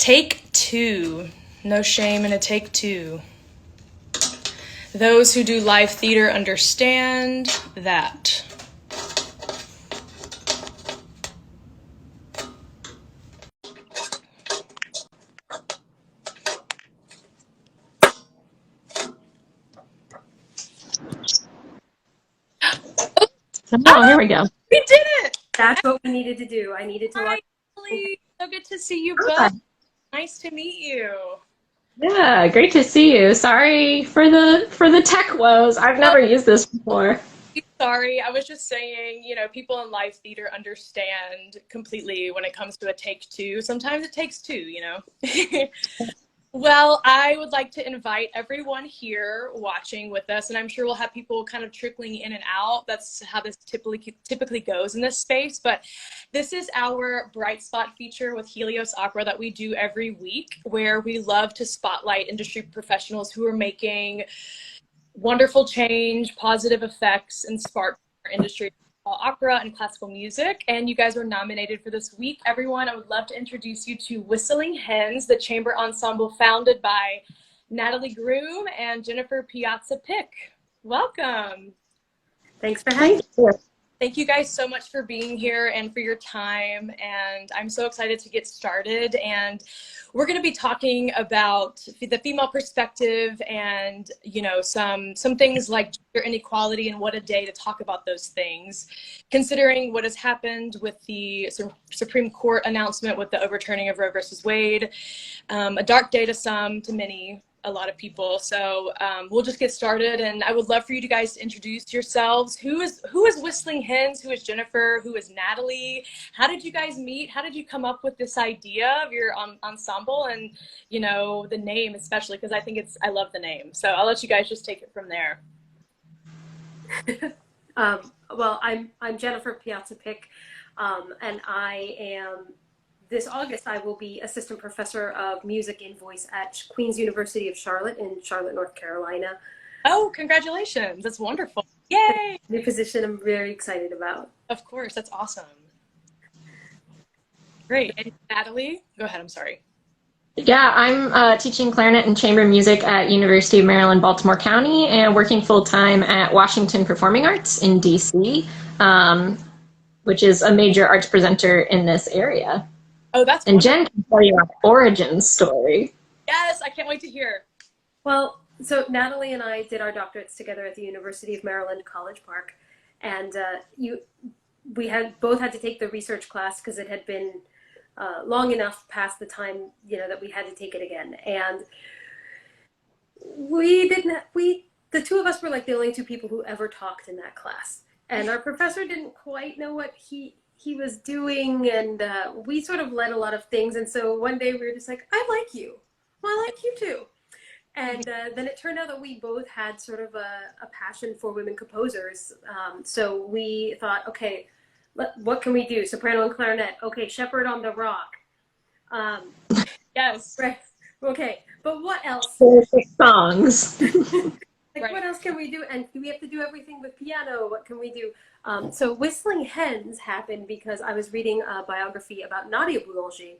Take two. No shame in a take two. Those who do live theater understand that. Oh, here we go. We did it! That's what we needed to do. I needed to watch. Finally! So good to see you both. Nice to meet you. Yeah, great to see you. Sorry for the tech woes. I've never used this before. Sorry, I was just saying, people in live theater understand completely when it comes to a take two. Sometimes it takes two, Well, I would like to invite everyone here watching with us, and I'm sure we'll have people kind of trickling in and out. That's how this typically goes in this space. But this is our Bright Spot feature with Helios Opera that we do every week, where we love to spotlight industry professionals who are making wonderful change, positive effects, and spark our industry. Opera and classical music, and you guys were nominated for this week. Everyone, I would love to introduce you to Whistling Hens, the chamber ensemble founded by Natalie Groom and Jennifer Piazza-Pick. Welcome. Thanks for having me. Thank you guys so much for being here and for your time, and I'm so excited to get started. And we're going to be talking about the female perspective and, some things like gender inequality and what a day to talk about those things, considering what has happened with the Supreme Court announcement with the overturning of Roe versus Wade, a dark day to some, to many, a lot of people. So we'll just get started, and I would love for you guys to introduce yourselves. Who is Whistling Hens? Who is Jennifer? Who is Natalie? How did you guys meet? How did you come up with this idea of your ensemble and the name, especially because I love the name. So I'll let you guys just take it from there. Well, I'm Jennifer Piazza-Pick, and I am. This August, I will be assistant professor of music and voice at Queen's University of Charlotte in Charlotte, North Carolina. Oh, congratulations. That's wonderful. Yay! New position I'm very excited about. Of course, that's awesome. Great. And Natalie, go ahead, I'm sorry. Yeah, I'm teaching clarinet and chamber music at University of Maryland, Baltimore County, and working full-time at Washington Performing Arts in DC, which is a major arts presenter in this area. Oh, that's and wonderful. Jen can tell you our origin story. Yes, I can't wait to hear. Well, so Natalie and I did our doctorates together at the University of Maryland, College Park, and we both had to take the research class because it had been long enough past the time that we had to take it again, and the two of us were like the only two people who ever talked in that class, and our professor didn't quite know what he was doing, and we sort of led a lot of things. And so one day we were just like, I like you. Well, I like you too. And then it turned out that we both had sort of a passion for women composers. So we thought, okay, what can we do? Soprano and clarinet. Okay, Shepherd on the Rock. Yes. Right. Okay, but what else? Songs. Like, what else can we do? And do we have to do everything with piano? What can we do? So Whistling Hens happened because I was reading a biography about Nadia Boulanger,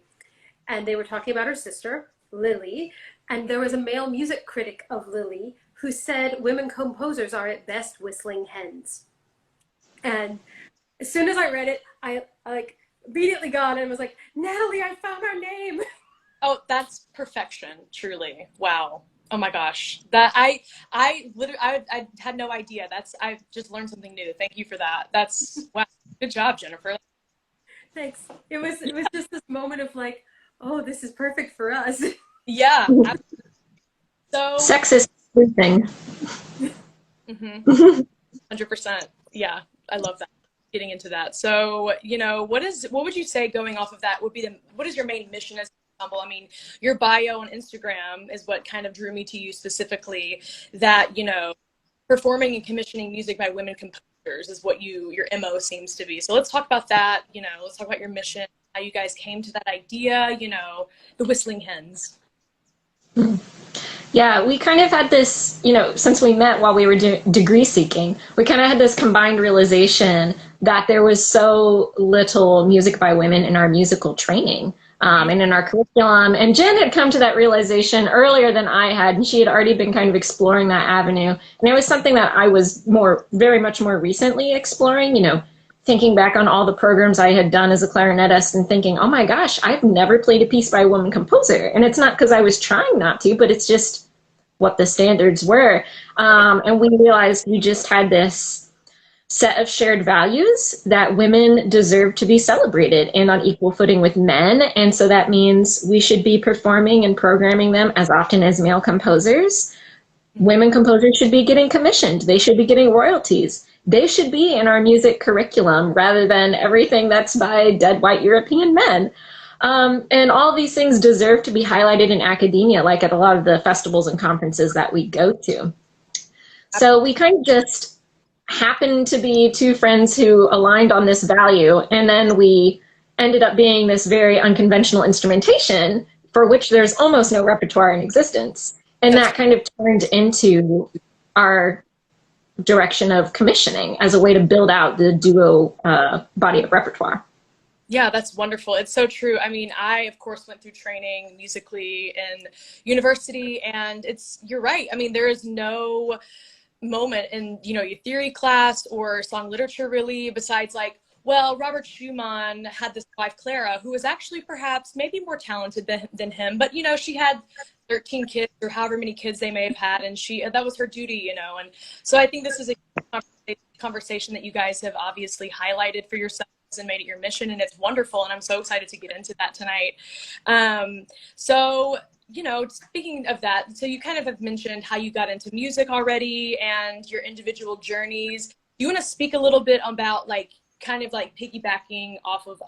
and they were talking about her sister, Lily, and there was a male music critic of Lily who said women composers are at best whistling hens. And as soon as I read it, I immediately got it and was like, Natalie, I found our name. Oh, that's perfection, truly. Wow. Oh my gosh, that I had no idea. I've just learned something new. Thank you for that. That's wow. Good job, Jennifer. Thanks. It was just this moment of like, oh, this is perfect for us. Yeah. So sexist thing. 100%. Yeah, I love that. Getting into that. So what would you say going off of that would be what is your main mission as? I mean, your bio on Instagram is what kind of drew me to you specifically, that, performing and commissioning music by women composers is what your MO seems to be. So let's talk about that. Let's talk about your mission, how you guys came to that idea, the Whistling Hens. Yeah, we kind of had this, since we met while we were degree seeking, we kind of had this combined realization that there was so little music by women in our musical training. And in our curriculum. And Jen had come to that realization earlier than I had, and she had already been kind of exploring that avenue. And it was something that I was very much more recently exploring, thinking back on all the programs I had done as a clarinetist and thinking, oh my gosh, I've never played a piece by a woman composer. And it's not because I was trying not to, but it's just what the standards were. And we realized we just had this set of shared values that women deserve to be celebrated and on equal footing with men. And so that means we should be performing and programming them as often as male composers. Women composers should be getting commissioned. They should be getting royalties. They should be in our music curriculum rather than everything that's by dead white European men. And all these things deserve to be highlighted in academia, like at a lot of the festivals and conferences that we go to. So we kind of just happened to be two friends who aligned on this value, and then we ended up being this very unconventional instrumentation for which there's almost no repertoire in existence. And that kind of turned into our direction of commissioning as a way to build out the duo body of repertoire. Yeah, that's wonderful. It's so true. I mean, I, of course, went through training musically in university, and you're right. I mean, there is no moment in, your theory class or song literature really, besides like, well, Robert Schumann had this wife, Clara, who was actually perhaps maybe more talented than him, but, she had 13 kids or however many kids they may have had, and that was her duty, and so I think this is a conversation that you guys have obviously highlighted for yourselves and made it your mission, and it's wonderful, and I'm so excited to get into that tonight. So speaking of that, so you kind of have mentioned how you got into music already and your individual journeys. Do you want to speak a little bit about kind of piggybacking off of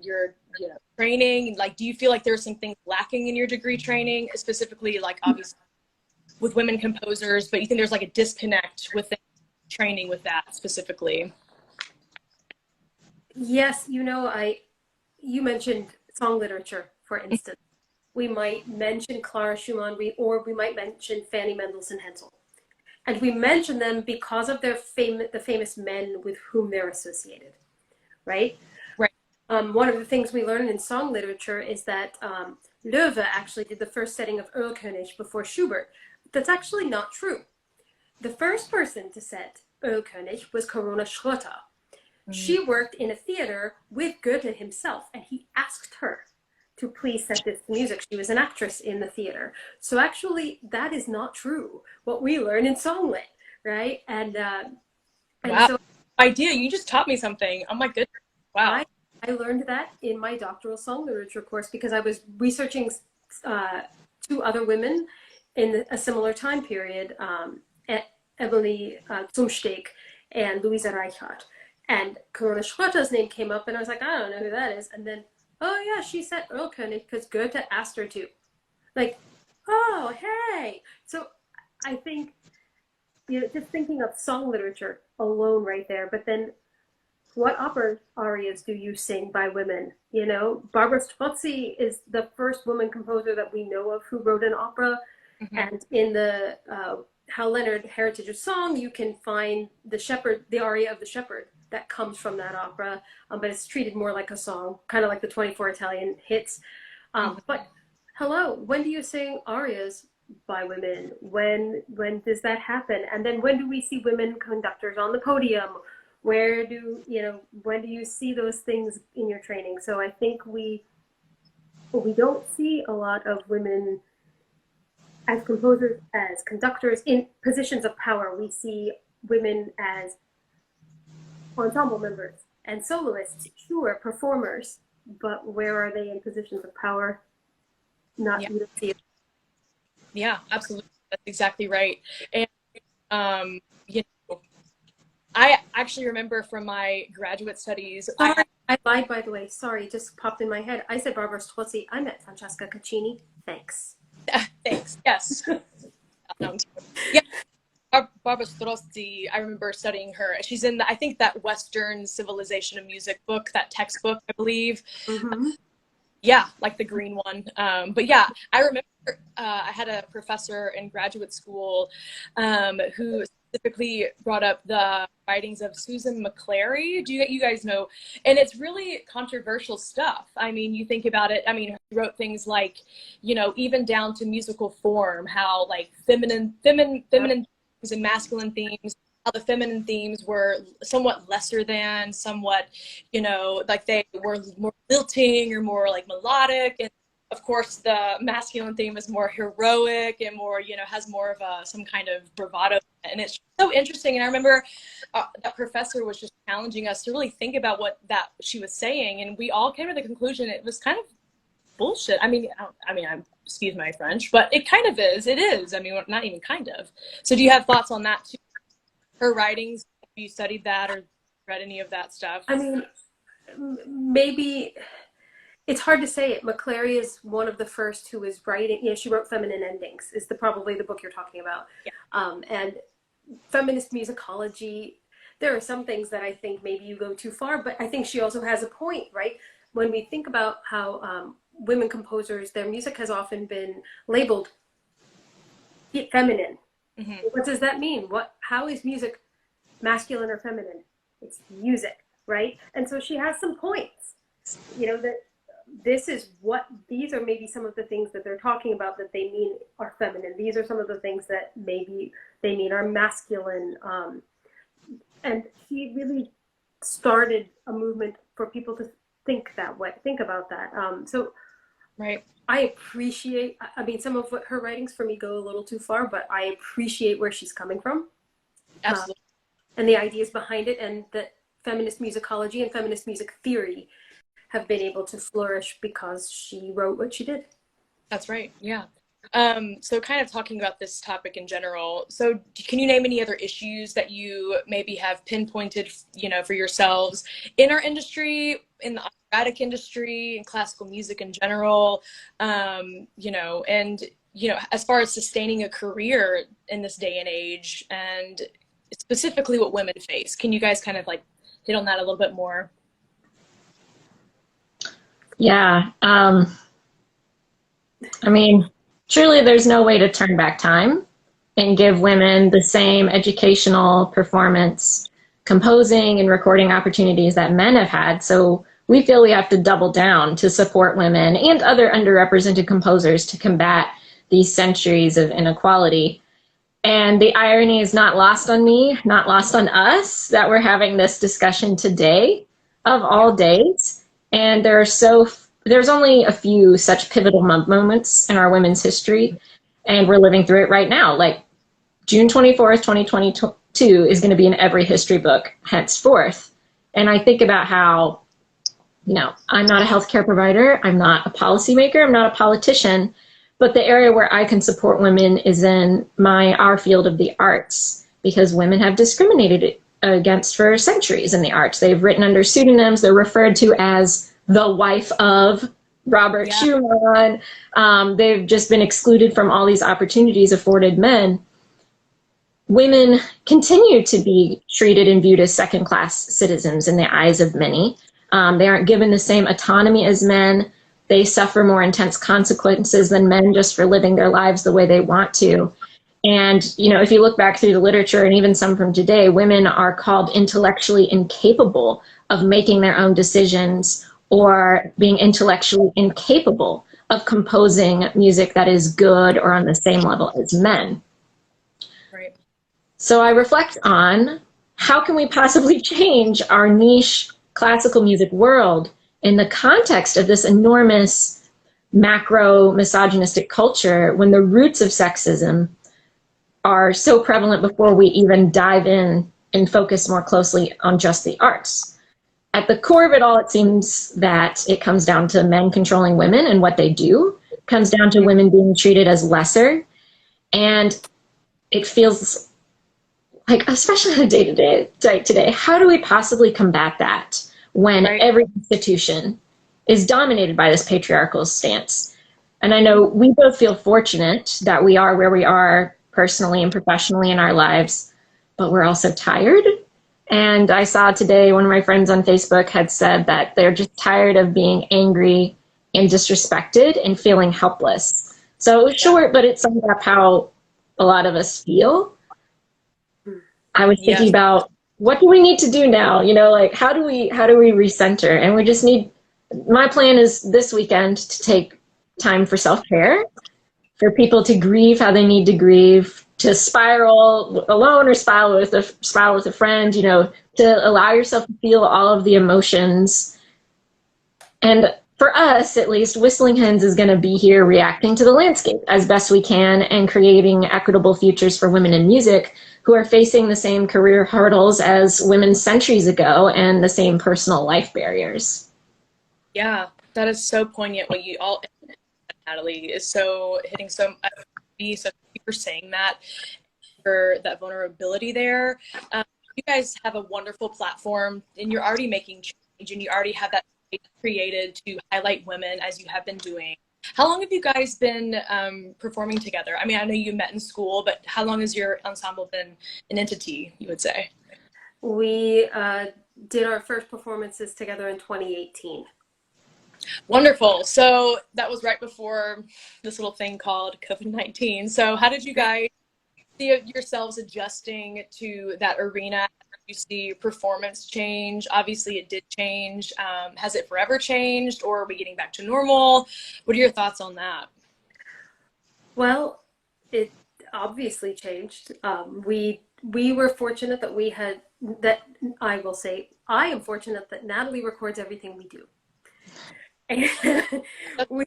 your training? Like, do you feel like there's some things lacking in your degree training, specifically obviously with women composers, but you think there's a disconnect with training with that specifically? Yes, you mentioned song literature, for instance. We might mention Clara Schumann, or we might mention Fanny Mendelssohn Hensel. And we mention them because of the famous men with whom they're associated, right? Right. One of the things we learn in song literature is that Löwe actually did the first setting of Erlkönig before Schubert. That's actually not true. The first person to set Erlkönig was Corona Schröter. She worked in a theater with Goethe himself, and he asked her to please set this music. She was an actress in the theater. So actually, that is not true, what we learn in songlit, right? And wow. So idea, you just taught me something. Oh my goodness. Wow. I learned that in my doctoral song literature course because I was researching two other women in a similar time period, Emily Zumsteeg and Luisa Reichhardt. And Corona Schröter's name came up, and I was like, I don't know who that is. And then, oh yeah, she set Erlkönig because Goethe asked her to. Oh, hey. So I think, just thinking of song literature alone right there, but then what opera arias do you sing by women? Barbara Strozzi is the first woman composer that we know of who wrote an opera. Mm-hmm. And in the Hal Leonard Heritage of Song, you can find the aria of the Shepherd that comes from that opera, but it's treated more like a song, kind of like the 24 Italian hits. But hello, when do you sing arias by women? When does that happen? And then when do we see women conductors on the podium? When do you see those things in your training? So I think we don't see a lot of women as composers, as conductors in positions of power. We see women as ensemble members and soloists, sure, performers, but where are they in positions of power? Not you don't see it. Yeah, absolutely. That's exactly right. And I actually remember from my graduate studies. I lied, by the way. Sorry, just popped in my head. I said Barbara Strozzi. I met Francesca Caccini. Thanks. Thanks. Yes. Yeah. Barbara Strozzi, I remember studying her. She's in, I think, that Western Civilization of Music book, that textbook, I believe. Mm-hmm. Yeah, like the green one. But I remember I had a professor in graduate school who specifically brought up the writings of Susan McClary. Do you guys know? And it's really controversial stuff. I mean, you think about it. I mean, she wrote things like, you know, even down to musical form, how like feminine themes and masculine themes, how the feminine themes were somewhat lesser than, somewhat, you know, like they were more lilting or more like melodic. And of course, the masculine theme is more heroic and more, you know, has more of some kind of bravado. And it's so interesting. And I remember that professor was just challenging us to really think about what that she was saying. And we all came to the conclusion it was kind of bullshit. I mean, excuse my French, but it kind of is. It is. I mean, not even kind of. So do you have thoughts on that too? Her writings, have you studied that or read any of that stuff? I mean, maybe it's hard to say it. McClary is one of the first who is writing, you know, she wrote Feminine Endings, is probably the book you're talking about. Yeah. And feminist musicology, there are some things that I think maybe you go too far, but I think she also has a point, right? When we think about how women composers, their music has often been labeled feminine. Mm-hmm. What does that mean? How is music masculine or feminine? It's music, right? And so she has some points, you know, that these are maybe some of the things that they're talking about that they mean are feminine. These are some of the things that maybe they mean are masculine. And she really started a movement for people to think that way, think about that. So right. I appreciate, I mean, some of her writings for me go a little too far, but I appreciate where she's coming from. Absolutely. And the ideas behind it, and that feminist musicology and feminist music theory have been able to flourish because she wrote what she did. That's right. Yeah. So kind of talking about this topic in general. So can you name any other issues that you maybe have pinpointed, you know, for yourselves in our industry, in the operatic industry, in classical music in general, you know, and, you know, as far as sustaining a career in this day and age, and specifically what women face? Can you guys kind of like hit on that a little bit more? Yeah. I mean, truly there's no way to turn back time and give women the same educational, performance, composing and recording opportunities that men have had. So we feel we have to double down to support women and other underrepresented composers to combat these centuries of inequality. And the irony is not lost on me, not lost on us, that we're having this discussion today of all days. And there's only a few such pivotal moments in our women's history, and we're living through it right now. Like June 24th, 2022 is going to be in every history book henceforth. And I think about how, you know, I'm not a healthcare provider, I'm not a policymaker, I'm not a politician, but the area where I can support women is in our field of the arts, because women have discriminated against for centuries in the arts. They've written under pseudonyms, they're referred to as the wife of Robert Schumann. They've just been excluded from all these opportunities afforded men. Women continue to be treated and viewed as second-class citizens in the eyes of many. They aren't given the same autonomy as men. They suffer more intense consequences than men just for living their lives the way they want to. And, you know, if you look back through the literature and even some from today, women are called intellectually incapable of making their own decisions, or being intellectually incapable of composing music that is good or on the same level as men. Right. So I reflect on how can we possibly change our niche classical music world in the context of this enormous macro misogynistic culture, when the roots of sexism are so prevalent before we even dive in and focus more closely on just the arts. At the core of it all, it seems that it comes down to men controlling women and what they do. It comes down to women being treated as lesser. And it feels like, especially on a day-to-day today, how do we possibly combat that when every institution is dominated by this patriarchal stance? And I know we both feel fortunate that we are where we are personally and professionally in our lives, but we're also tired. And I saw today one of my friends on Facebook had said that they're just tired of being angry and disrespected and feeling helpless. So it was short, but it summed up how a lot of us feel. I was thinking Yes. about what do we need to do now? You know, like how do we recenter? And we just need, my plan is this weekend to take time for self-care, for people to grieve how they need to grieve, to spiral alone or spiral with a friend, you know, to allow yourself to feel all of the emotions. And for us, at least, Whistling Hens is going to be here reacting to the landscape as best we can and creating equitable futures for women in music who are facing the same career hurdles as women centuries ago and the same personal life barriers. Yeah, that is so poignant. What you all, Natalie, is so hitting so me. So thank you for saying that, for that vulnerability there. You guys have a wonderful platform, and you're already making change, and you already have that created to highlight women as you have been doing. How long have you guys been performing together? I mean, I know you met in school, but how long has your ensemble been an entity, you would say? We did our first performances together in 2018. Wonderful. So that was right before this little thing called COVID-19. So how did you guys see yourselves adjusting to that arena? You see performance change? Obviously it did change. Has it forever changed, or are we getting back to normal? What are your thoughts on that? Well, it obviously changed. We were fortunate that we had that. I will say I am fortunate that Natalie records everything we do. And we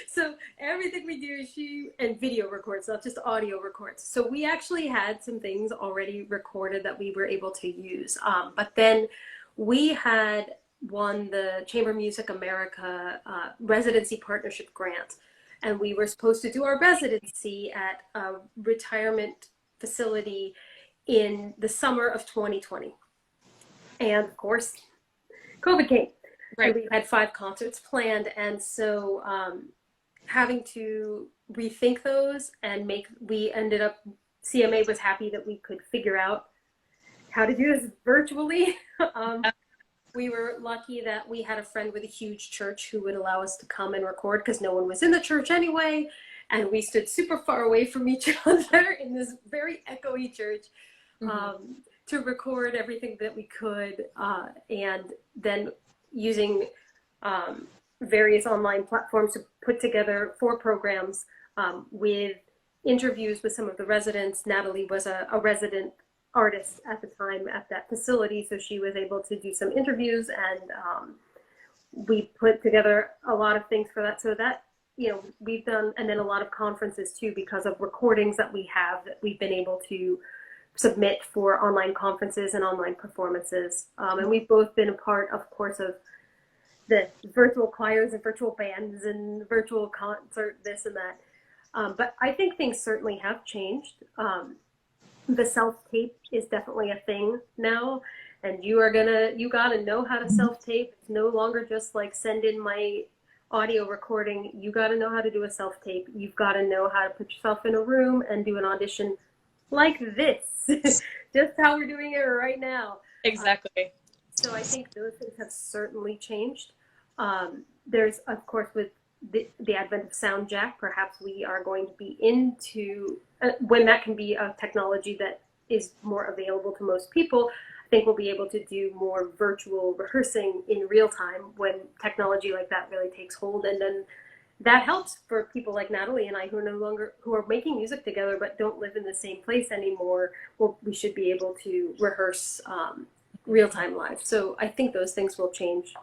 so everything we do, and video records, not just audio records. So we actually had some things already recorded that we were able to use. But then we had won the Chamber Music America residency partnership grant, and we were supposed to do our residency at a retirement facility in the summer of 2020. And of course, COVID came. Right. And we had 5 concerts planned, and so having to rethink those and we ended up, CMA was happy that we could figure out how to do this virtually. We were lucky that we had a friend with a huge church who would allow us to come and record because no one was in the church anyway, and we stood super far away from each other in this very echoey church. To record everything that we could, and then using various online platforms to put together 4 programs with interviews with some of the residents. Natalie was a resident artist at the time at that facility, so she was able to do some interviews, and we put together a lot of things for that. So that, you know, we've done, and then a lot of conferences too, because of recordings that we have that we've been able to submit for online conferences and online performances. And we've both been a part, of course, of the virtual choirs and virtual bands and virtual concert, this and that. But I think things certainly have changed. The self-tape is definitely a thing now, and you gotta know how to self-tape. It's no longer just like send in my audio recording. You gotta know how to do a self-tape. You've gotta know how to put yourself in a room and do an audition like this. Just how we're doing it right now. Exactly. So I think those things have certainly changed. There's, of course, with the advent of sound jack, perhaps we are going to be into, when that can be a technology that is more available to most people, I think we'll be able to do more virtual rehearsing in real time when technology like that really takes hold. And then that helps for people like Natalie and I who are making music together but don't live in the same place anymore. Well, we should be able to rehearse real-time live. So I think those things will change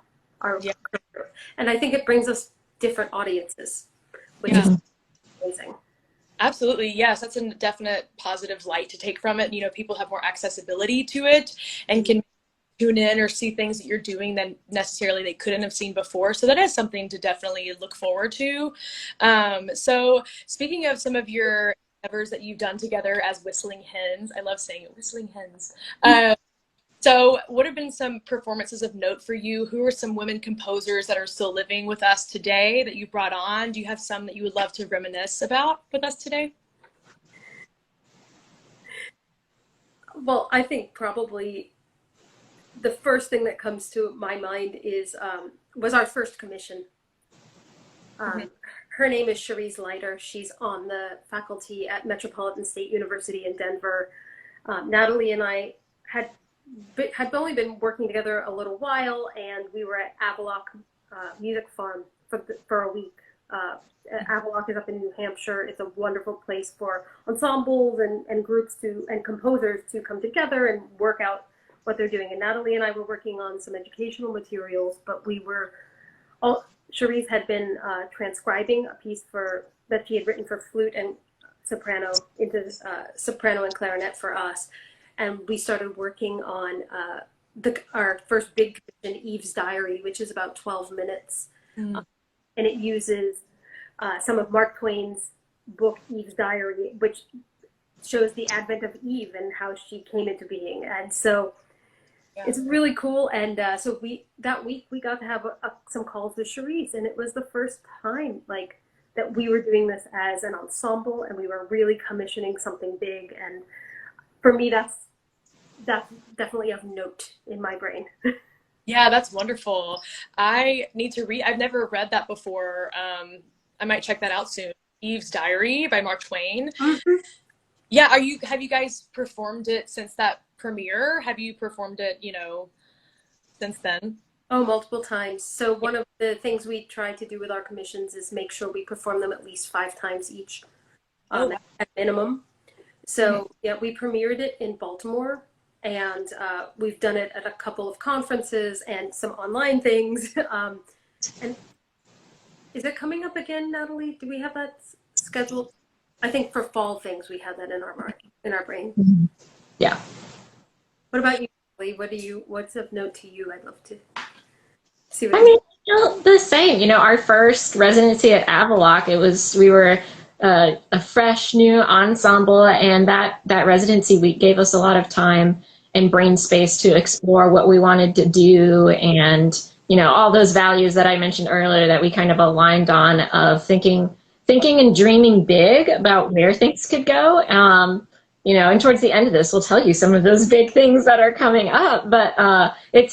our career. And I think it brings us different audiences, which is amazing. Absolutely. Yes, that's a definite positive light to take from it. You know, people have more accessibility to it and can tune in or see things that you're doing than necessarily they couldn't have seen before. So that is something to definitely look forward to. So speaking of some of your endeavors that you've done together as Whistling Hens, I love saying it, Whistling Hens. So what have been some performances of note for you? Who are some women composers that are still living with us today that you brought on? Do you have some that you would love to reminisce about with us today? Well, I think probably the first thing that comes to my mind is was our first commission. Her name is Cherise Leiter. She's on the faculty at Metropolitan State University in Denver. Natalie and I had only been working together a little while, and we were at Avalock Music Farm for a week. Avalock is up in New Hampshire. It's a wonderful place for ensembles and groups and composers to come together and work out what they're doing. And Natalie and I were working on some educational materials, but Cherise had been transcribing a piece that she had written for flute and soprano into soprano and clarinet for us. And we started working on our first big commission, Eve's Diary, which is about 12 minutes. And it uses some of Mark Twain's book, Eve's Diary, which shows the advent of Eve and how she came into being. And so it's really cool. And so that week we got to have some calls with Cherise, and it was the first time that we were doing this as an ensemble, and we were really commissioning something big. And for me, that's definitely of note in my brain. Yeah, that's wonderful. I need to read. I've never read that before. I might check that out soon. Eve's Diary by Mark Twain. Mm-hmm. Yeah, have you guys performed it since that premiere? Have you performed it, since then? Oh, multiple times. So one of the things we try to do with our commissions is make sure we perform them at least 5 times each, at minimum. So we premiered it in Baltimore, and we've done it at a couple of conferences and some online things. And is it coming up again, Natalie? Do we have that scheduled? I think for fall things we have that in our brain. Yeah. What about you, Natalie? What's of note to you? I'd love to see what the same. Our first residency at Avalock, we were a fresh new ensemble, and that residency week gave us a lot of time and brain space to explore what we wanted to do, and all those values that I mentioned earlier that we kind of aligned on, of thinking and dreaming big about where things could go. And towards the end of this, we'll tell you some of those big things that are coming up. But it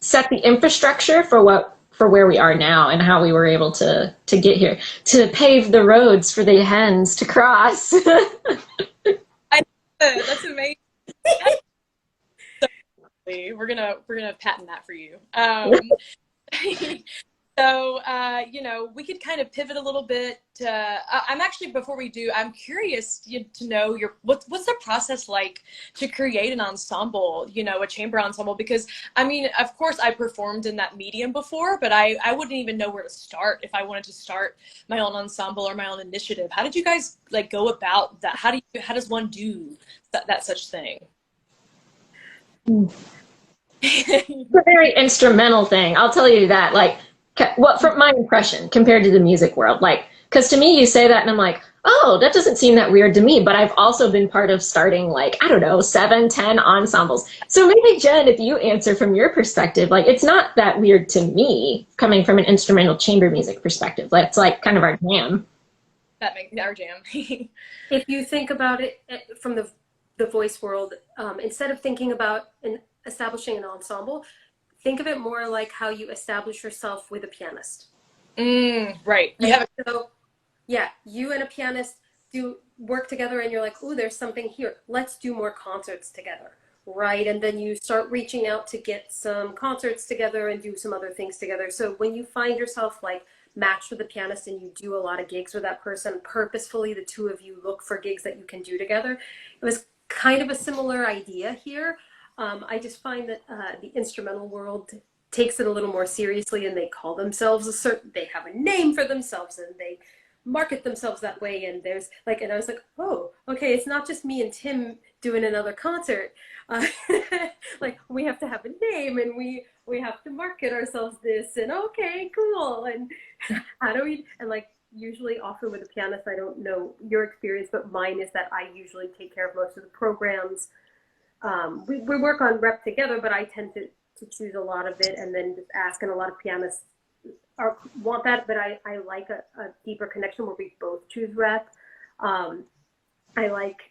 set the infrastructure for where we are now and how we were able to get here, to pave the roads for the hens to cross. That's amazing. We're gonna patent that for you. So, we could kind of pivot a little bit. I'm actually, before we do, I'm curious to know what's the process like to create an ensemble, a chamber ensemble? Because, of course, I performed in that medium before, but I wouldn't even know where to start if I wanted to start my own ensemble or my own initiative. How did you guys go about that? How does one do that such thing? It's a very instrumental thing. I'll tell you that. From my impression compared to the music world, because to me you say that and I'm like, oh, that doesn't seem that weird to me, but I've also been part of starting 7, 10 ensembles. So maybe Jen, if you answer from your perspective, it's not that weird to me coming from an instrumental chamber music perspective. It's kind of our jam. That makes our jam. If you think about it from the voice world, instead of thinking about establishing an ensemble, think of it more like how you establish yourself with a pianist. Right. You and a pianist do work together, and you're like, oh, there's something here. Let's do more concerts together, right? And then you start reaching out to get some concerts together and do some other things together. So when you find yourself matched with a pianist and you do a lot of gigs with that person, purposefully the two of you look for gigs that you can do together. It was kind of a similar idea here. I just find that the instrumental world takes it a little more seriously, and they call themselves they have a name for themselves, and they market themselves that way. And there's and I was like, oh, okay, it's not just me and Tim doing another concert. We have to have a name, and we have to market ourselves this, and okay, cool. And how do we, and usually often with a pianist, I don't know your experience, but mine is that I usually take care of most of the programs. We work on rep together, but I tend to choose a lot of it and then just ask, and a lot of pianists want that, but I like a deeper connection where we both choose rep. I like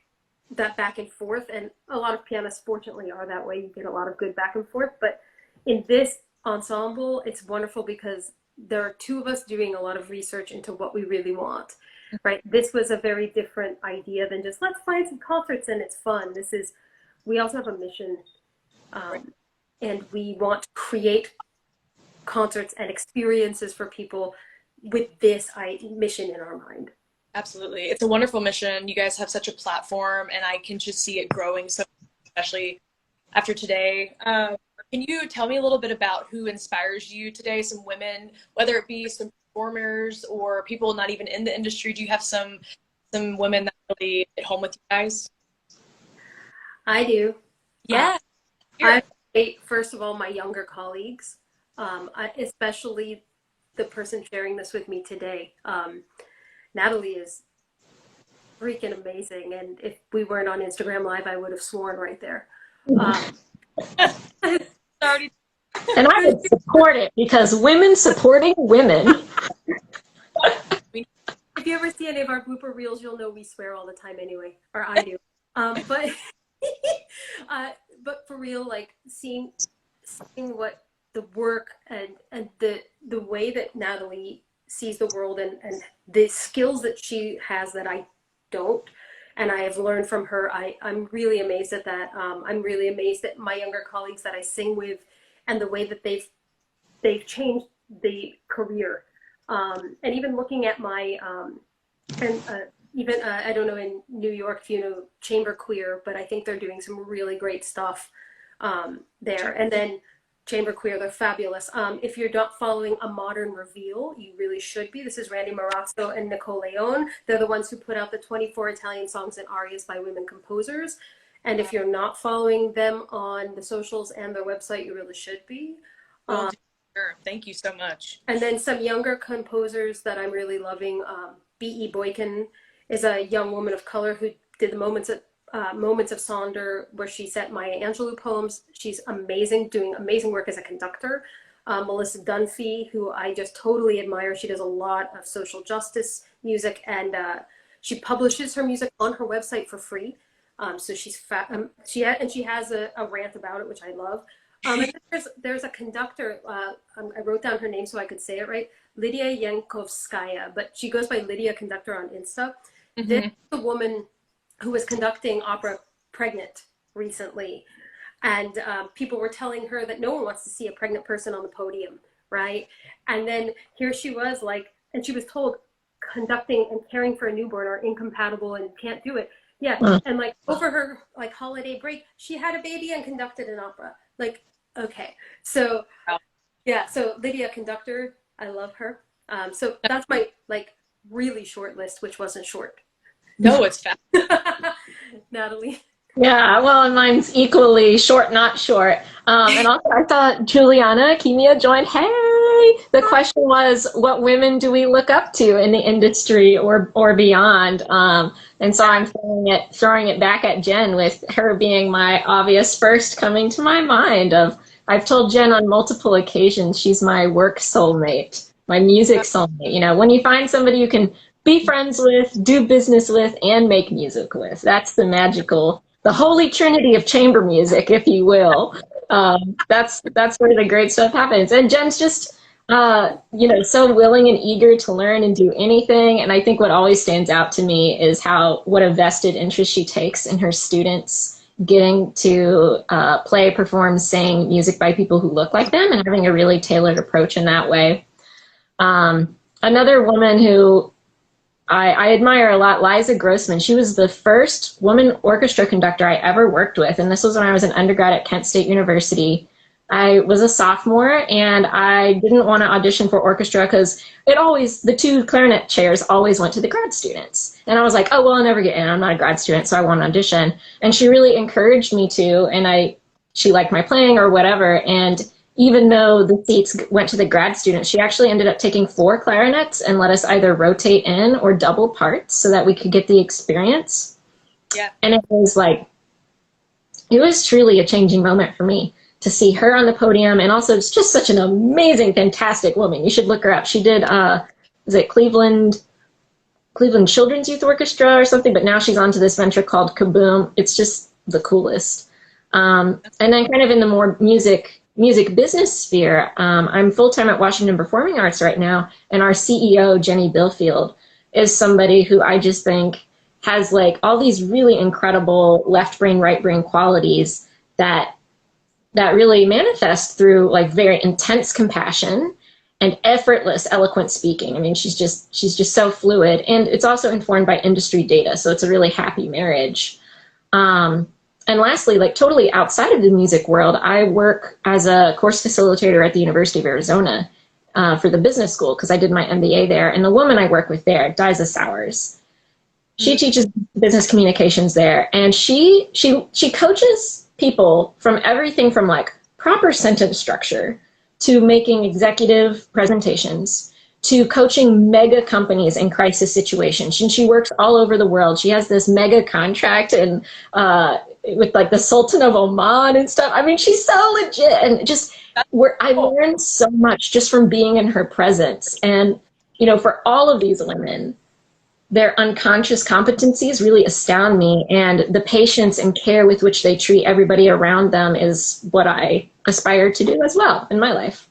that back and forth, and a lot of pianists fortunately are that way. You get a lot of good back and forth, but in this ensemble, it's wonderful because there are two of us doing a lot of research into what we really want. right? This was a very different idea than just let's find some concerts and it's fun. We also have a mission, and we want to create concerts and experiences for people with this mission in our mind. Absolutely. It's a wonderful mission. You guys have such a platform, and I can just see it growing, so especially after today. Can you tell me a little bit about who inspires you today? Some women, whether it be some performers or people not even in the industry. Do you have some women that really hit home with you guys? I do. Yeah. First of all, my younger colleagues, especially the person sharing this with me today. Natalie is freaking amazing, and if we weren't on Instagram Live, I would have sworn right there. And I would support it because women supporting women. If you ever see any of our blooper reels, you'll know we swear all the time anyway, or I do. But for real, like seeing what the work and the way that Natalie sees the world and the skills that she has that I don't, and I have learned from her. I'm really amazed at that. I'm really amazed at my younger colleagues that I sing with and the way that they've changed the career. And even looking at my, I don't know in New York if you know Chamber Queer, but I think they're doing some really great stuff there. And then Chamber Queer, they're fabulous. If you're not following A Modern Reveal, you really should be. This is Randy Marazzo and Nicole Leone. They're the ones who put out the 24 Italian songs and arias by women composers. And if you're not following them on the socials and their website, you really should be. Sure. Thank you so much. And then some younger composers that I'm really loving. B.E. Boykin is a young woman of color who did the Moments of Sonder, where she set Maya Angelou poems. She's amazing, doing amazing work as a conductor. Melissa Dunphy, who I just totally admire. She does a lot of social justice music, and she publishes her music on her website for free. So she has a rant about it, which I love. And there's a conductor. I wrote down her name so I could say it right. Lydia Yankovskaya, but she goes by Lydia Conductor on Insta. Mm-hmm. This is the woman who was conducting opera Pregnant recently. And people were telling her that no one wants to see a pregnant person on the podium, right? And then here she was and she was told conducting and caring for a newborn are incompatible and can't do it. Yeah, and over her holiday break, she had a baby and conducted an opera. Okay. So yeah, so Lydia Conductor, I love her. So that's my really short list, which wasn't short. No, it's fast. Natalie. Yeah, well, and mine's equally short, not short. And also, I thought Juliana Kimia joined. Hey, the question was, what women do we look up to in the industry or beyond? And so I'm throwing it back at Jen, with her being my obvious first coming to my mind. I've told Jen on multiple occasions she's my work soulmate, my music soulmate. You know, when you find somebody you can be friends with, do business with, and make music with, that's the holy trinity of chamber music, if you will. That's where the great stuff happens. And Jen's just, so willing and eager to learn and do anything. And I think what always stands out to me is what a vested interest she takes in her students getting to play, perform, sing music by people who look like them, and having a really tailored approach in that way. Another woman who I admire a lot, Liza Grossman. She was the first woman orchestra conductor I ever worked with, and this was when I was an undergrad at Kent State University. I was a sophomore, and I didn't want to audition for orchestra because the two clarinet chairs always went to the grad students. And I was like, oh, well, I'll never get in. I'm not a grad student, so I want to audition. And she really encouraged me to, and she liked my playing or whatever, and even though the seats went to the grad students, she actually ended up taking 4 clarinets and let us either rotate in or double parts so that we could get the experience. Yeah. And it was truly a changing moment for me to see her on the podium. And also it's just such an amazing, fantastic woman. You should look her up. She did, was it Cleveland Children's Youth Orchestra or something, but now she's onto this venture called Kaboom. It's just the coolest. And then kind of in the more music business sphere, I'm full-time at Washington Performing Arts right now, and our CEO, Jenny Billfield, is somebody who I just think has like all these really incredible left brain, right brain qualities that really manifest through like very intense compassion and effortless eloquent speaking. I mean, she's just so fluid, and it's also informed by industry data, so it's a really happy marriage. And lastly, like totally outside of the music world, I work as a course facilitator at the University of Arizona for the business school because I did my MBA there. And the woman I work with there, Diza Sowers, she teaches business communications there, and she coaches people from everything from like proper sentence structure to making executive presentations to coaching mega companies in crisis situations. And she works all over the world. She has this mega contract and with like the Sultan of Oman and stuff. I mean, she's so legit, and just I learned so much just from being in her presence. And you know, for all of these women, their unconscious competencies really astound me, and the patience and care with which they treat everybody around them is what I aspire to do as well in my life.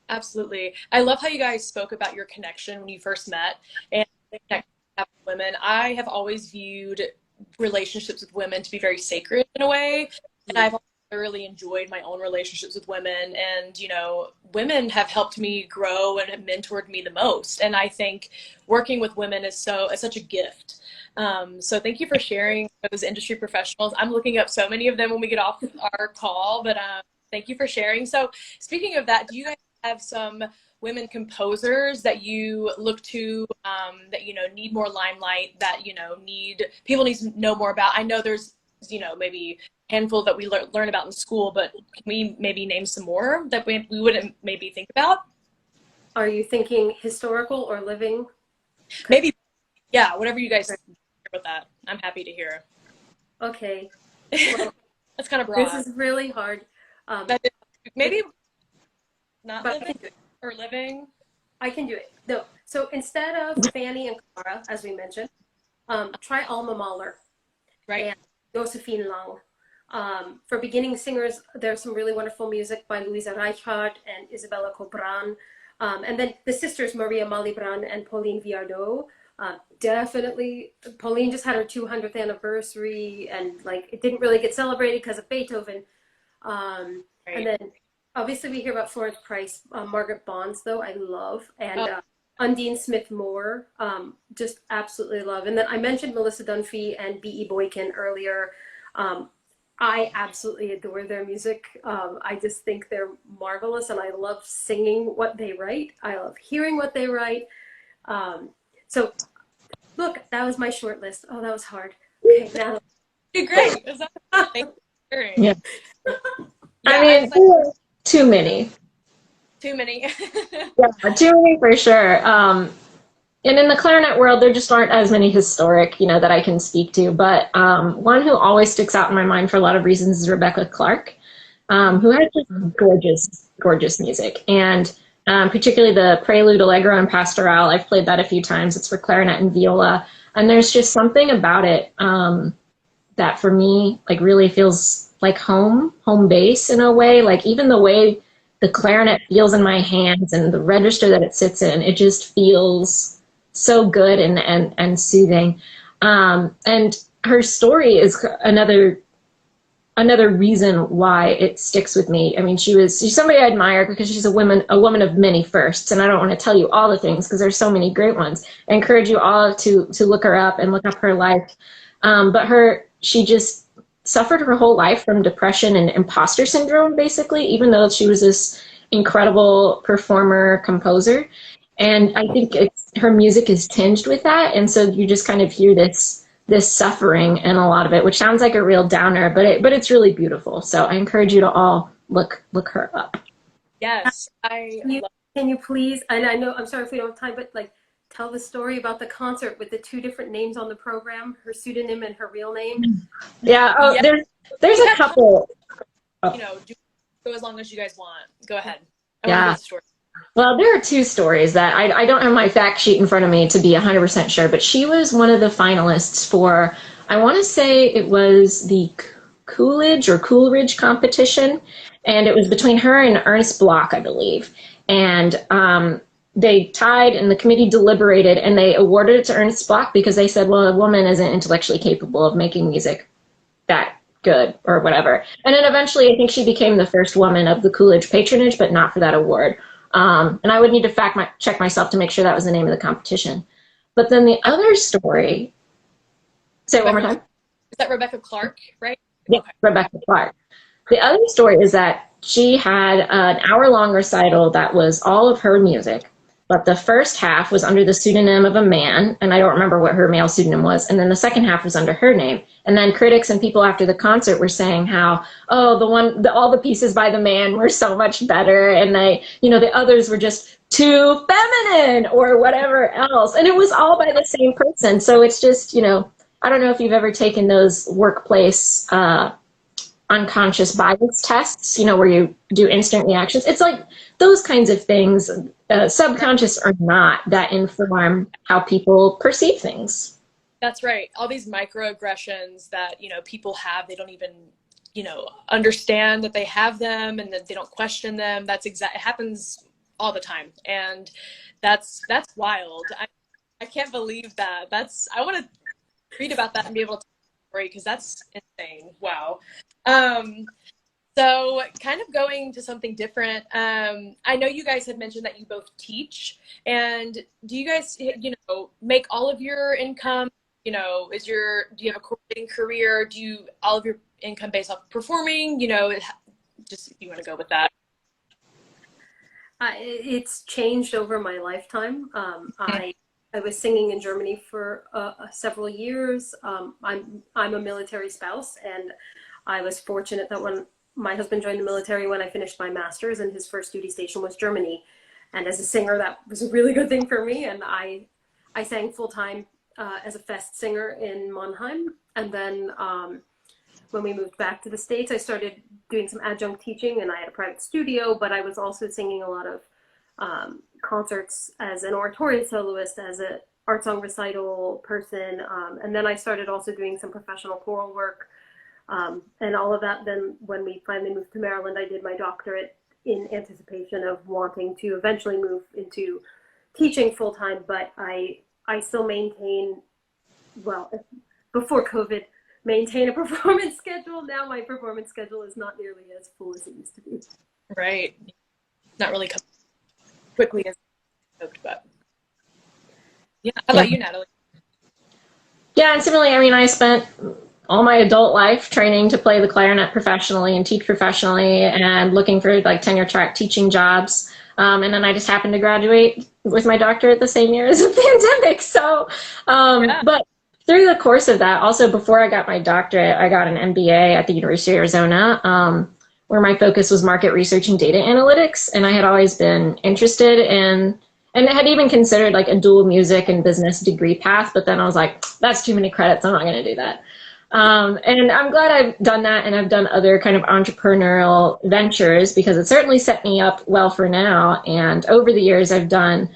Absolutely. I love how you guys spoke about your connection when you first met and the connection with women. I have always viewed relationships with women to be very sacred in a way, and I've really enjoyed my own relationships with women, and you know, women have helped me grow and have mentored me the most, and I think working with women is such a gift. So thank you for sharing those industry professionals. I'm looking up so many of them when we get off our call, but thank you for sharing. So speaking of that, do you guys have some women composers that you look to that you know need more limelight, that you know people need to know more about? I know there's maybe handful that we learn about in school, but can we maybe name some more that we wouldn't maybe think about? Are you thinking historical or living? Maybe, yeah, whatever you guys hear with that. I'm happy to hear. Okay. Well, that's kind of broad. This is really hard. Maybe not living or living. I can do it. No. So instead of Fanny and Clara, as we mentioned, try Alma Mahler. Right. And Josephine Lang. For beginning singers, there's some really wonderful music by Luisa Reichhardt and Isabella Cobran. And then the sisters, Maria Malibran and Pauline Viardot. Definitely, Pauline just had her 200th anniversary, and like it didn't really get celebrated because of Beethoven. Right. And then obviously we hear about Florence Price, Margaret Bonds, though I love, and Undine Smith-Moore, just absolutely love. And then I mentioned Melissa Dunphy and B.E. Boykin earlier. I absolutely adore their music. I just think they're marvelous, and I love singing what they write. I love hearing what they write. So look, that was my short list. Oh, that was hard. Okay, now. You're great. Yeah. I mean, too many. Too many. Yeah, too many for sure. And in the clarinet world, there just aren't as many historic, that I can speak to. But one who always sticks out in my mind for a lot of reasons is Rebecca Clark, who has just gorgeous, gorgeous music. And particularly the Prelude, Allegro, and Pastoral. I've played that a few times. It's for clarinet and viola. And there's just something about it that for me, like, really feels like home base in a way. Like, even the way the clarinet feels in my hands and the register that it sits in, it just feels so good and soothing. And her story is another reason why it sticks with me. I mean, she's somebody I admire because she's a woman of many firsts, and I don't want to tell you all the things because there's so many great ones. I encourage you all to look her up and look up her life. But she just suffered her whole life from depression and imposter syndrome, basically, even though she was this incredible performer, composer. And I think her music is tinged with that, and so you just kind of hear this suffering in a lot of it, which sounds like a real downer, but it's really beautiful. So I encourage you to all look her up. Yes, Can you please? And I know, I'm sorry if we don't have time, but like tell the story about the concert with the two different names on the program, her pseudonym and her real name. Yeah. Oh, yeah. There's a couple. Go as long as you guys want. Go ahead. Yeah. Well, there are two stories that I don't have my fact sheet in front of me to be 100% sure, but she was one of the finalists for, I want to say it was the Coolidge competition, and it was between her and Ernest Bloch, I believe. And they tied and the committee deliberated and they awarded it to Ernest Bloch because they said, well, a woman isn't intellectually capable of making music that good or whatever. And then eventually I think she became the first woman of the Coolidge patronage, but not for that award. And I would need to check myself to make sure that was the name of the competition. But then the other story, say it one more time. Is that Rebecca Clark, right? Yeah, okay. Rebecca Clark. The other story is that she had an hour-long recital that was all of her music, but the first half was under the pseudonym of a man, and I don't remember what her male pseudonym was, and then the second half was under her name. And then critics and people after the concert were saying how, oh, all the pieces by the man were so much better, and the others were just too feminine or whatever else. And it was all by the same person. So it's just, I don't know if you've ever taken those workplace unconscious bias tests, where you do instant reactions. It's like those kinds of things, subconscious or not, that inform how people perceive things. That's right. All these microaggressions that, people have, they don't even, understand that they have them and that they don't question them. It happens all the time. And that's wild. I can't believe that. I want to read about that and be able to tell a story because that's insane. Wow. So kind of going to something different. I know you guys had mentioned that you both teach, and do you guys, make all of your income, do you have a coordinating career? Do you, all of your income based off performing, just if you want to go with that. It's changed over my lifetime. I was singing in Germany for several years. I'm a military spouse, and I was fortunate that when my husband joined the military when I finished my master's, and his first duty station was Germany. And as a singer, that was a really good thing for me. And I sang full time as a fest singer in Mannheim. And then when we moved back to the States, I started doing some adjunct teaching, and I had a private studio, but I was also singing a lot of concerts as an oratorio soloist, as an art song recital person. And then I started also doing some professional choral work. And all of that, then when we finally moved to Maryland, I did my doctorate in anticipation of wanting to eventually move into teaching full time, but I still maintain, before COVID, maintain a performance schedule. Now my performance schedule is not nearly as full as it used to be. Right. Not really coming quickly as I hoped, but yeah. How about you, Natalie? Yeah, and similarly, I spent all my adult life training to play the clarinet professionally and teach professionally and looking for tenure track teaching jobs. And then I just happened to graduate with my doctorate the same year as the pandemic. So, but through the course of that, also before I got my doctorate, I got an MBA at the University of Arizona, where my focus was market research and data analytics. And I had always been interested in, and I had even considered a dual music and business degree path. But then I was like, that's too many credits. I'm not going to do that. And I'm glad I've done that, and I've done other kind of entrepreneurial ventures because it certainly set me up well for now. And over the years, I've done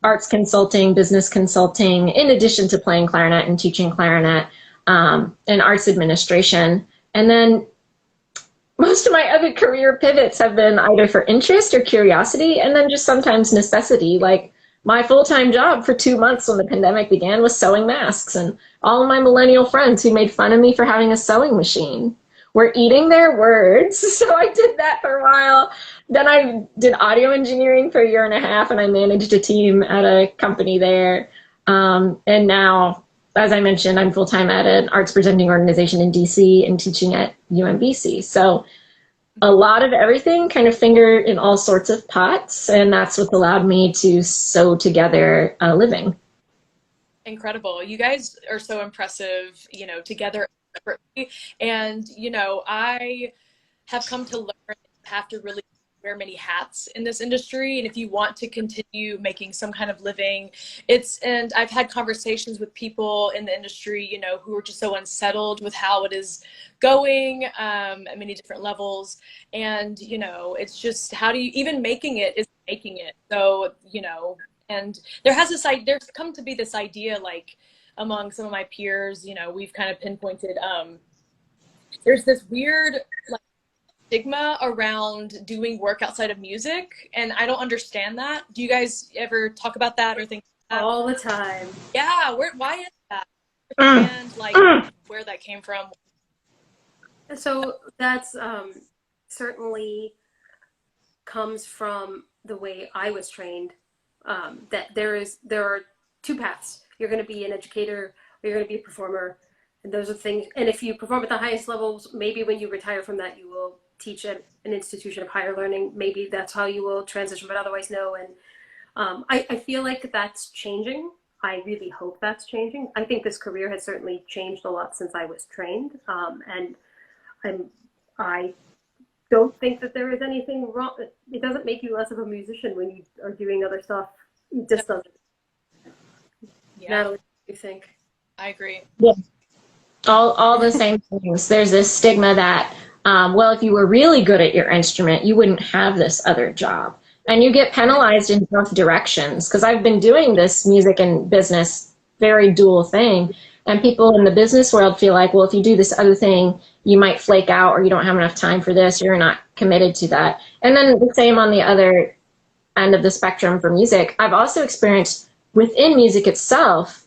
arts consulting, business consulting, in addition to playing clarinet and teaching clarinet, and arts administration. And then most of my other career pivots have been either for interest or curiosity, and then just sometimes necessity. My full-time job for 2 months when the pandemic began was sewing masks, and all of my millennial friends who made fun of me for having a sewing machine were eating their words. So I did that for a while. Then I did audio engineering for a year and a half, and I managed a team at a company there. And now, as I mentioned, I'm full-time at an arts presenting organization in DC and teaching at UMBC. So a lot of everything, kind of finger in all sorts of pots, and that's what allowed me to sew together a living. Incredible. You guys are so impressive, together separately. And, I have come to learn you have to really wear many hats in this industry. And if you want to continue making some kind of living, and I've had conversations with people in the industry, who are just so unsettled with how it is going at many different levels. And, it's just, how do you, even making it is making it. So, and there's come to be this idea, among some of my peers, we've kind of pinpointed, there's this weird, stigma around doing work outside of music, and I don't understand that. Do you guys ever talk about that or think about that? All the time. Yeah, why is that? Mm, And like mm. where that came from. So that's certainly comes from the way I was trained. That there are two paths. You're going to be an educator or you're going to be a performer, and those are things. And if you perform at the highest levels, maybe when you retire from that, you will teach at an institution of higher learning. Maybe that's how you will transition, but otherwise, no. And I feel like that's changing. I really hope that's changing. I think this career has certainly changed a lot since I was trained, and I'm I don't think that there is anything wrong. It doesn't make you less of a musician when you are doing other stuff. It just doesn't. Yeah, Natalie, what do you think? I agree. Yeah. All the same things. There's this stigma that, well, if you were really good at your instrument, you wouldn't have this other job. And you get penalized in both directions. Because I've been doing this music and business very dual thing. And people in the business world feel like, well, if you do this other thing, you might flake out or you don't have enough time for this, you're not committed to that. And then the same on the other end of the spectrum for music. I've also experienced within music itself,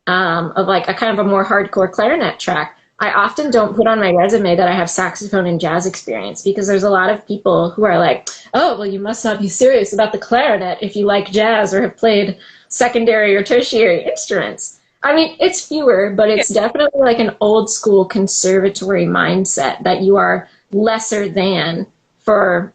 of like a kind of a more hardcore clarinet track. I often don't put on my resume that I have saxophone and jazz experience because there's a lot of people who are like, oh, well, you must not be serious about the clarinet if you like jazz or have played secondary or tertiary instruments. I mean, it's fewer, but it's definitely like an old school conservatory mindset that you are lesser than for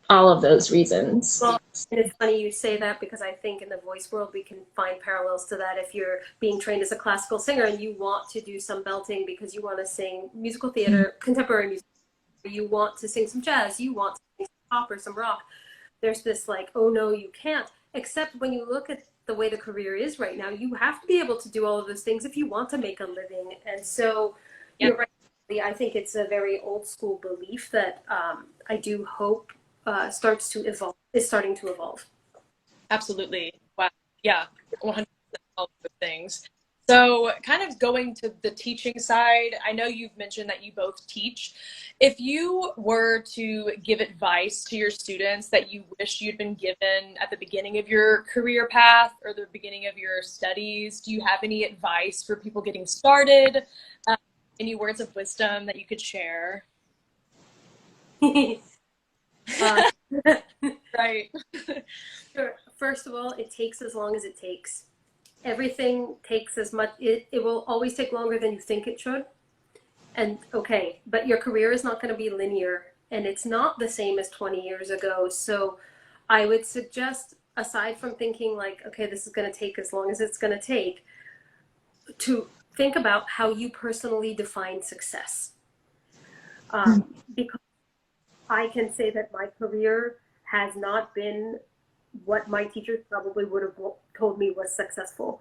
all of those reasons. Well, and it's funny you say that because I think in the voice world we can find parallels to that. If you're being trained as a classical singer and you want to do some belting because you want to sing musical theater, contemporary music, you want to sing some jazz, you want to sing some pop or some rock, there's this like, oh no, you can't. Except when you look at the way the career is right now, you have to be able to do all of those things if you want to make a living. And so you're right. I think it's a very old school belief that I do hope starts to evolve, is starting to evolve. Absolutely. Wow. Yeah, 100% all those things. So kind of going to the teaching side, I know you've mentioned that you both teach. If you were to give advice to your students that you wish you'd been given at the beginning of your career path or the beginning of your studies, do you have any advice for people getting started? Any words of wisdom that you could share? Right. First of all, it takes as long as it takes. Everything takes as much, it will always take longer than you think it should. And okay, but your career is not going to be linear and it's not the same as 20 years ago. So I would suggest, aside from thinking like, okay, this is going to take as long as it's going to take, to think about how you personally define success. Because I can say that my career has not been what my teachers probably would have told me was successful.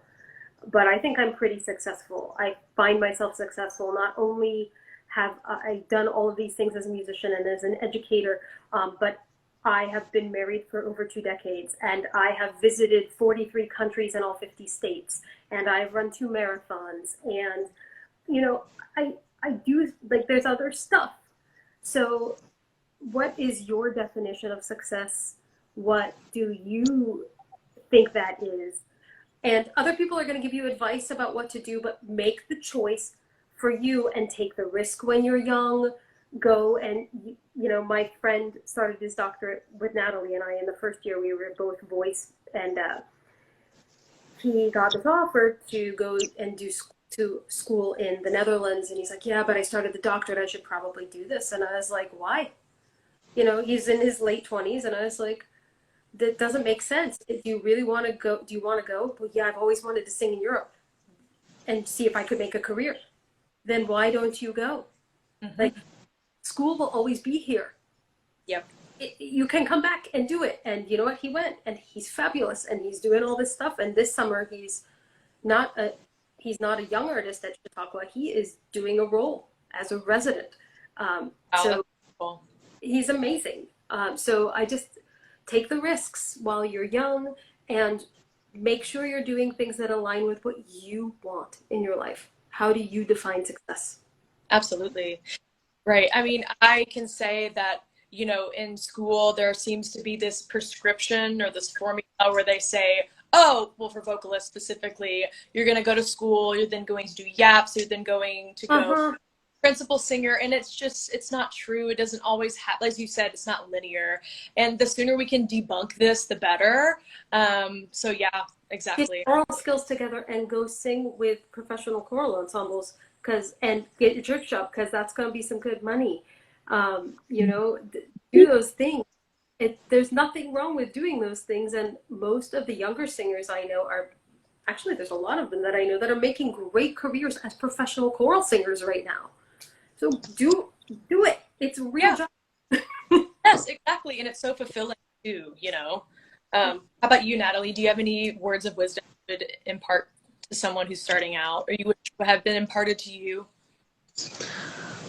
But I think I'm pretty successful. I find myself successful. Not only have I done all of these things as a musician and as an educator, but I have been married for over 2 decades, and I have visited 43 countries in all 50 states, and I've run 2 marathons, and you know, I do, like, there's other stuff. So what is your definition of success? What do you think that is? And other people are going to give you advice about what to do, but make the choice for you and take the risk when you're young. Go and, you know, my friend started his doctorate with Natalie and I in the first year. We were both voice, and he got this offer to go and do school in the Netherlands. And he's like, yeah, but I started the doctorate. I should probably do this. And I was like, why? You know, he's in his late 20s. And I was like, that doesn't make sense. If you really want to go, do you want to go? Well, yeah, I've always wanted to sing in Europe and see if I could make a career. Then why don't you go? Like, school will always be here. Yep. You can come back and do it. And you know what? He went, and he's fabulous, and he's doing all this stuff. And this summer, he's not a young artist at Chautauqua. He is doing a role as a resident. So cool. He's amazing. So I just take the risks while you're young and make sure you're doing things that align with what you want in your life. How do you define success? Absolutely. Right. I mean, I can say that you know, in school, there seems to be this prescription or this formula where they say, oh, well, for vocalists specifically, you're going to go to school, you're then going to do yaps, you're then going to go principal singer, and it's not true. It doesn't always have, as you said, it's not linear, and the sooner we can debunk this, the better. So yeah, exactly. Get oral skills together and go sing with professional choral ensembles, and get your church job, because that's going to be some good money. You know, do those things. There's nothing wrong with doing those things, and most of the younger singers I know actually, there's a lot of them that I know that are making great careers as professional choral singers right now. So do it. It's a real job. Yes, exactly, and it's so fulfilling too, you know. How about you, Natalie? Do you have any words of wisdom you would impart to someone who's starting out, or you would have been imparted to you?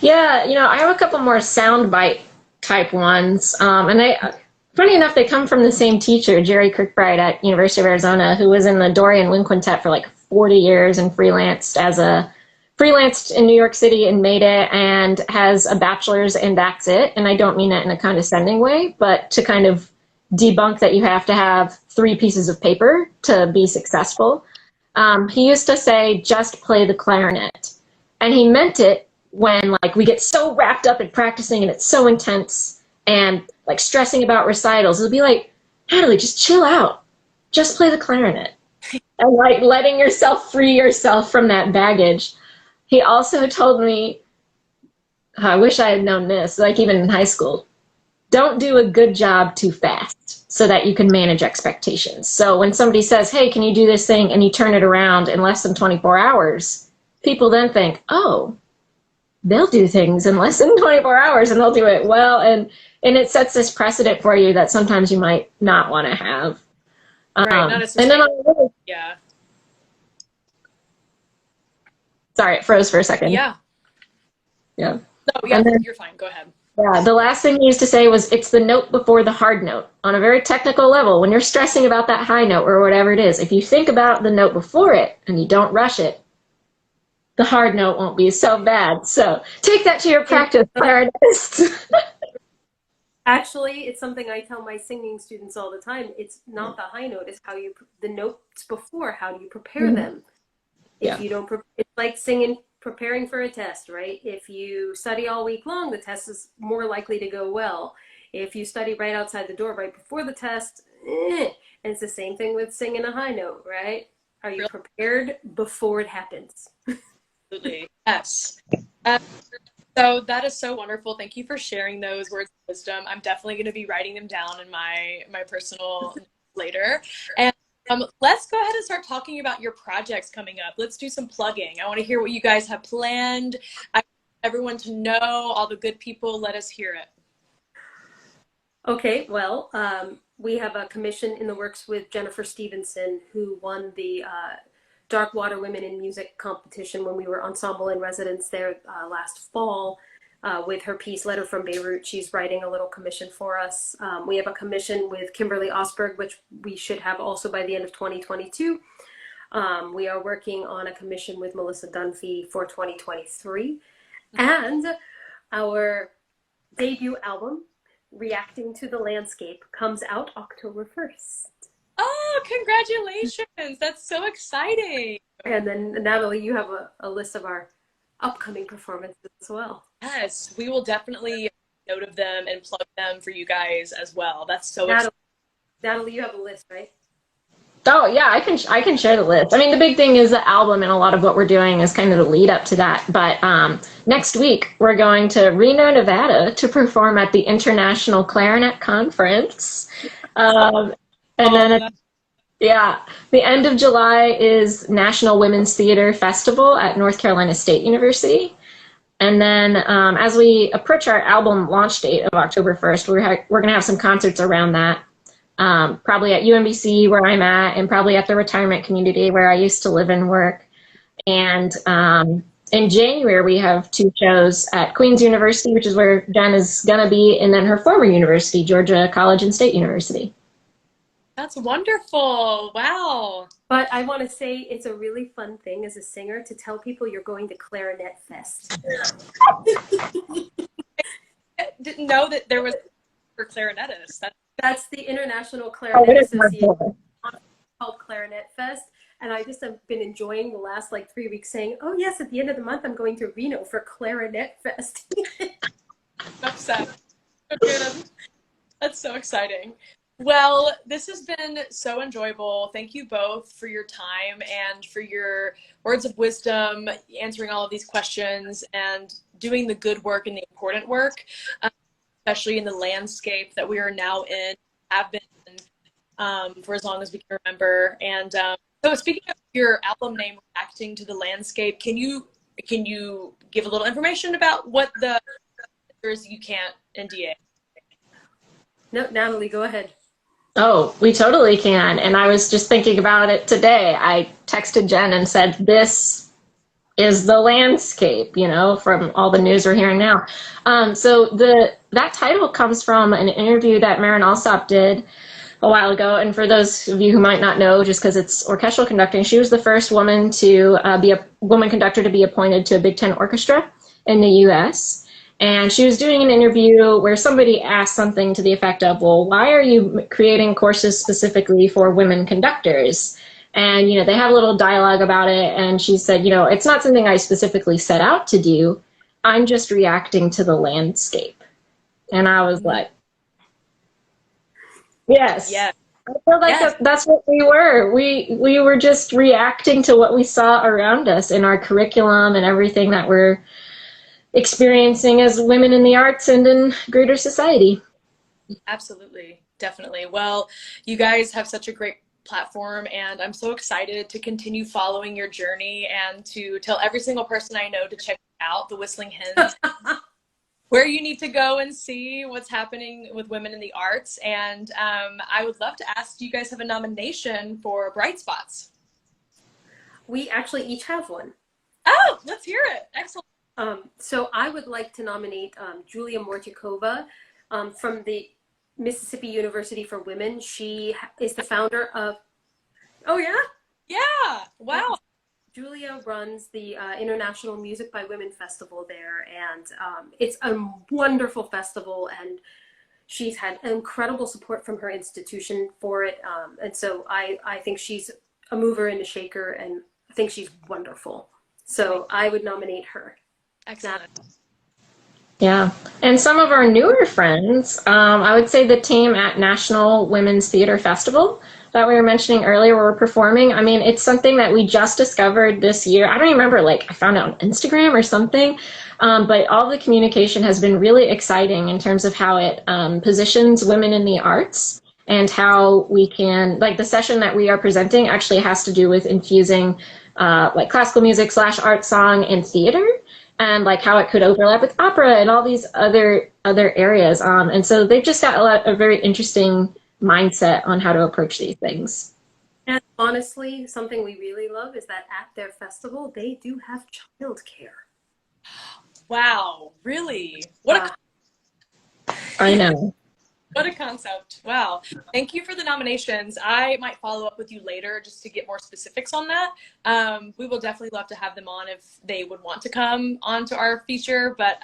Yeah, you know, I have a couple more soundbite type ones, and funny enough, they come from the same teacher, Jerry Kirkbride at University of Arizona, who was in the Dorian Wind Quintet for like 40 years and freelanced in New York City and made it, and has a bachelor's, and that's it. And I don't mean that in a condescending way, but to kind of debunk that you have to have 3 pieces of paper to be successful. He used to say, just play the clarinet. And he meant it when like we get so wrapped up in practicing and it's so intense and like stressing about recitals. It'll be like, Natalie, just chill out. Just play the clarinet. And like letting yourself free yourself from that baggage. He also told me, I wish I had known this, like even in high school, don't do a good job too fast so that you can manage expectations. So when somebody says, hey, can you do this thing, and you turn it around in less than 24 hours, people then think, oh, they'll do things in less than 24 hours and they'll do it well. And it sets this precedent for you that sometimes you might not want to have. Right, not and then yeah. Sorry, it froze for a second. Yeah. Yeah. No, yeah, you're fine. Go ahead. Yeah, the last thing he used to say was, it's the note before the hard note. On a very technical level, when you're stressing about that high note or whatever it is, if you think about the note before it and you don't rush it, the hard note won't be so bad. So take that to your practice, clarinetists. Actually, it's something I tell my singing students all the time. It's not the high note, it's the notes before, how do you prepare them? If you don't, it's like preparing for a test, right? If you study all week long, the test is more likely to go well. If you study right outside the door, right before the test, and it's the same thing with singing a high note, right? Are you prepared before it happens? Absolutely, yes. So that is so wonderful. Thank you for sharing those words of wisdom. I'm definitely going to be writing them down in my personal later. And let's go ahead and start talking about your projects coming up. Let's do some plugging. I want to hear what you guys have planned. I want everyone to know, all the good people, let us hear it. Okay, well, we have a commission in the works with Jennifer Stevenson, who won the Dark Water Women in Music competition when we were ensemble in residence there last fall. With her piece, Letter from Beirut. She's writing a little commission for us. We have a commission with Kimberly Osberg, which we should have also by the end of 2022. We are working on a commission with Melissa Dunphy for 2023. And our debut album, Reacting to the Landscape, comes out October 1st. Oh, congratulations. That's so exciting. And then, Natalie, you have a list of our upcoming performances as well. Yes, we will definitely note of them and plug them for you guys as well. That's so exciting. Natalie, you have a list, right? Oh yeah, I can share the list. I mean, the big thing is the album, and a lot of what we're doing is kind of the lead up to that. But next week we're going to Reno, Nevada, to perform at the International Clarinet Conference, and then the end of July is National Women's Theater Festival at North Carolina State University. And then as we approach our album launch date of October 1st, we're going to have some concerts around that. Probably at UMBC, where I'm at, and probably at the retirement community where I used to live and work. And in January, we have 2 shows at Queen's University, which is where Jen is going to be, and then her former university, Georgia College and State University. That's wonderful. Wow. But I want to say it's a really fun thing as a singer to tell people you're going to Clarinet Fest. I didn't know that there was for clarinetists. That's the International Oh, Clarinet it is Association hardcore. called Clarinet Fest. And I just have been enjoying the last like 3 weeks saying, oh yes, at the end of the month, I'm going to Reno for Clarinet Fest. upset. Okay, that's so exciting. Well, this has been so enjoyable. Thank you both for your time and for your words of wisdom, answering all of these questions and doing the good work and the important work, especially in the landscape that we are now in, have been for as long as we can remember. And so speaking of your album name, Reacting to the Landscape, can you give a little information about what the you can't NDA? No, Natalie, go ahead. Oh, we totally can. And I was just thinking about it today. I texted Jen and said, this is the landscape, from all the news we're hearing now. So that title comes from an interview that Marin Alsop did a while ago. And for those of you who might not know, just because it's orchestral conducting, she was the first woman to be a woman conductor to be appointed to a Big Ten orchestra in the U.S. And she was doing an interview where somebody asked something to the effect of, well, why are you creating courses specifically for women conductors? And, they have a little dialogue about it. And she said, it's not something I specifically set out to do. I'm just reacting to the landscape. And I was like, yes. Yeah. I feel like that's what we were. We were just reacting to what we saw around us in our curriculum and everything that we're experiencing as women in the arts and in greater society. Absolutely. Definitely. Well, you guys have such a great platform, and I'm so excited to continue following your journey and to tell every single person I know to check out the Whistling Hens, where you need to go and see what's happening with women in the arts. And I would love to ask, do you guys have a nomination for Bright Spots? We actually each have one. Oh, let's hear it. Excellent. So I would like to nominate Julia Mortikova from the Mississippi University for Women. She is the founder of, oh yeah? Yeah, wow. Julia runs the International Music by Women Festival there, and it's a wonderful festival, and she's had incredible support from her institution for it, and so I think she's a mover and a shaker, and I think she's wonderful. So I would nominate her. Excellent. Yeah. And some of our newer friends, I would say the team at National Women's Theater Festival that we were mentioning earlier where we're performing. I mean, it's something that we just discovered this year. I don't even remember, I found it on Instagram or something, but all the communication has been really exciting in terms of how it positions women in the arts and how we can, the session that we are presenting actually has to do with infusing classical music / art song and theater, and how it could overlap with opera and all these other areas. And so they've just got a very interesting mindset on how to approach these things. And honestly, something we really love is that at their festival, they do have childcare. Wow, really? I know. What a concept. Wow. Thank you for the nominations. I might follow up with you later just to get more specifics on that. We will definitely love to have them on if they would want to come onto our feature. But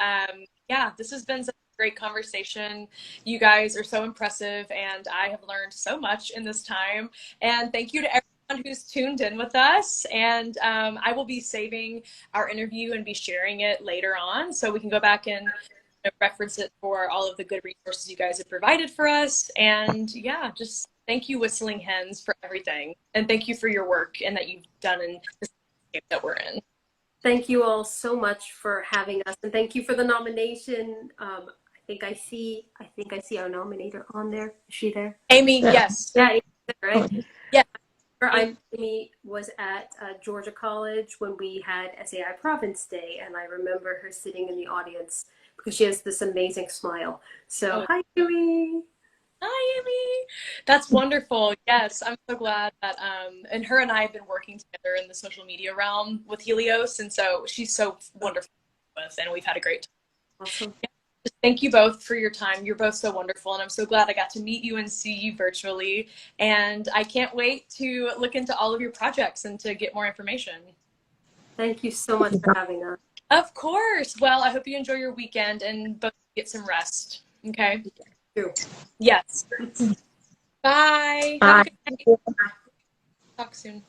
yeah, this has been such a great conversation. You guys are so impressive, and I have learned so much in this time. And thank you to everyone who's tuned in with us. And I will be saving our interview and be sharing it later on so we can go back and reference it for all of the good resources you guys have provided for us. And yeah, just thank you, Whistling Hens, for everything. And thank you for your work and that you've done in this game that we're in. Thank you all so much for having us, and thank you for the nomination. I think I see our nominator on there. Is she there? Amy, yes. Yeah, right? Yeah. Amy was at Georgia College when we had SAI Province Day, and I remember her sitting in the audience because she has this amazing smile. So, hi, Amy. Hi, Amy. That's wonderful. Yes, I'm so glad that, and her and I have been working together in the social media realm with Helios, and so she's so wonderful with, and we've had a great time. Awesome. Yeah, just thank you both for your time. You're both so wonderful, and I'm so glad I got to meet you and see you virtually, and I can't wait to look into all of your projects and to get more information. Thank you so much for having us. Of course. Well, I hope you enjoy your weekend and both get some rest. Okay. Yes. Bye. Bye. Have a good night. Talk soon.